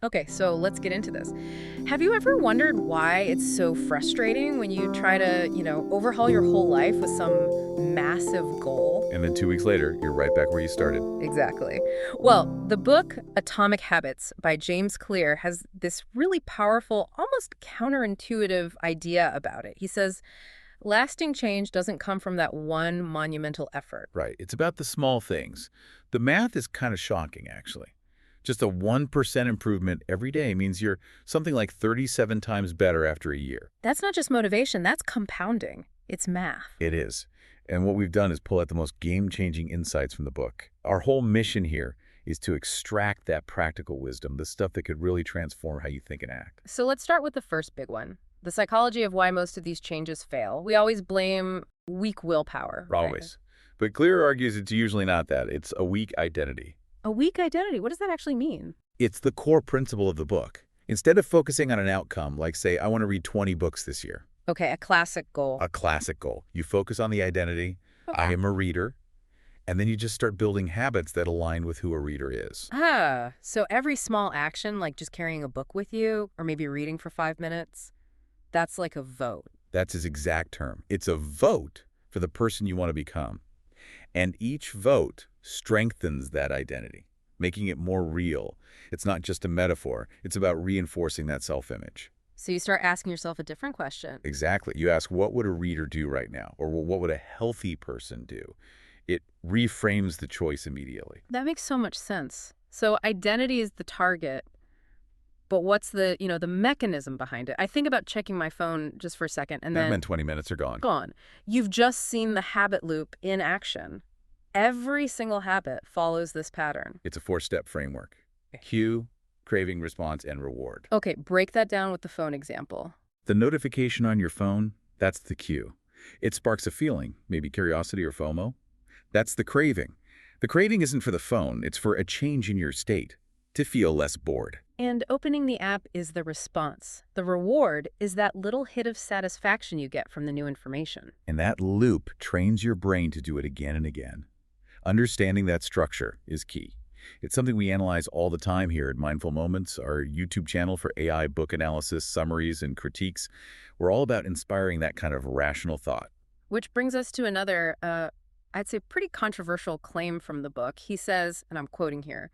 Okay, so let's get into this. Have you ever wondered why it's so frustrating when you try to, overhaul your whole life with some massive goal? And then 2 weeks later, you're right back where you started. Exactly. Well, the book Atomic Habits by James Clear has this really powerful, almost counterintuitive idea about it. He says, lasting change doesn't come from that one monumental effort. Right. It's about the small things. The math is kind of shocking, actually. Just a 1% improvement every day means you're something like 37 times better after a year. That's not just motivation, that's compounding. It's math. It is. And what we've done is pull out the most game-changing insights from the book. Our whole mission here is to extract that practical wisdom, the stuff that could really transform how you think and act. So let's start with the first big one. The psychology of why most of these changes fail. We always blame weak willpower. Right? Always. But Clear argues it's usually not that. It's a weak identity. A weak identity. What does that actually mean? It's the core principle of the book. Instead of focusing on an outcome, like say, I want to read 20 books this year, Okay, a classic goal. a classic goal, you focus on the identity, Okay. I am a reader, and then you just start building habits that align with who a reader is. So every small action, like just carrying a book with you, or maybe reading for 5 minutes, that's like a vote. That's his exact term. It's a vote for the person you want to become. And each vote strengthens that identity, making it more real. It's not just a metaphor. It's about reinforcing that self-image. So you start asking yourself a different question. Exactly. You ask, what would a reader do right now? Or what would a healthy person do? It reframes the choice immediately. That makes so much sense. So identity is the target, but what's the mechanism behind it? I think about checking my phone just for a second and That then meant 20 minutes are gone. gone. You've just seen the habit loop in action. Every single habit follows this pattern. It's a 4-step framework. Cue, craving, response, and reward. Okay, break that down with the phone example. The notification on your phone, that's the cue. It sparks a feeling, maybe curiosity or FOMO. That's the craving. The craving isn't for the phone, it's for a change in your state, to feel less bored. And opening the app is the response. The reward is that little hit of satisfaction you get from the new information. And that loop trains your brain to do it again and again. Understanding that structure is key. It's something we analyze all the time here at Mindful Moments, our YouTube channel for AI book analysis, summaries, and critiques. We're all about inspiring that kind of rational thought. Which brings us to another, I'd say pretty controversial claim from the book. He says, and I'm quoting here,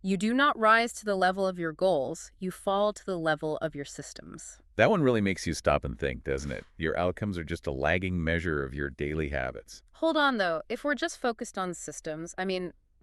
"You do not rise to the level of your goals, you fall to the level of your systems." That one really makes you stop and think, doesn't it? Your outcomes are just a lagging measure of your daily habits. Hold on, though. If we're just focused on systems,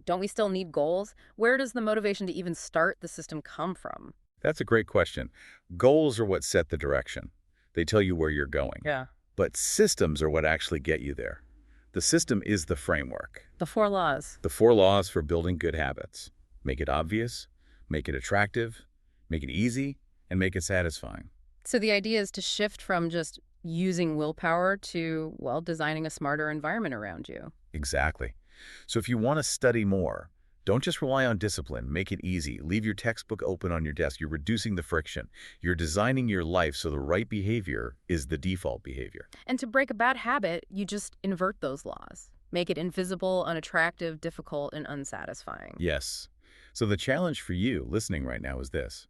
don't we still need goals? Where does the motivation to even start the system come from? That's a great question. Goals are what set the direction. They tell you where you're going. Yeah. But systems are what actually get you there. The system is the framework. The 4 laws. The 4 laws for building good habits. Make it obvious, make it attractive, make it easy, and make it satisfying. So the idea is to shift from just using willpower to, well, designing a smarter environment around you. Exactly. So if you want to study more, don't just rely on discipline. Make it easy. Leave your textbook open on your desk. You're reducing the friction. You're designing your life so the right behavior is the default behavior. And to break a bad habit, you just invert those laws. Make it invisible, unattractive, difficult, and unsatisfying. Yes. So the challenge for you listening right now is this.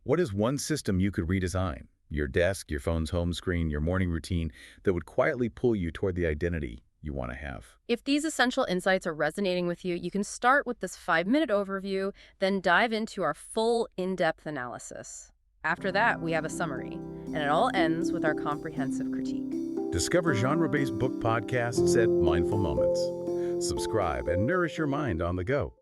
What is one system you could redesign? Your desk, your phone's home screen, your morning routine that would quietly pull you toward the identity you want to have. If these essential insights are resonating with you, you can start with this 5-minute overview, then dive into our full in-depth analysis. After that, we have a summary, and it all ends with our comprehensive critique. Discover genre-based book podcasts at Mindful Moments. Subscribe and nourish your mind on the go.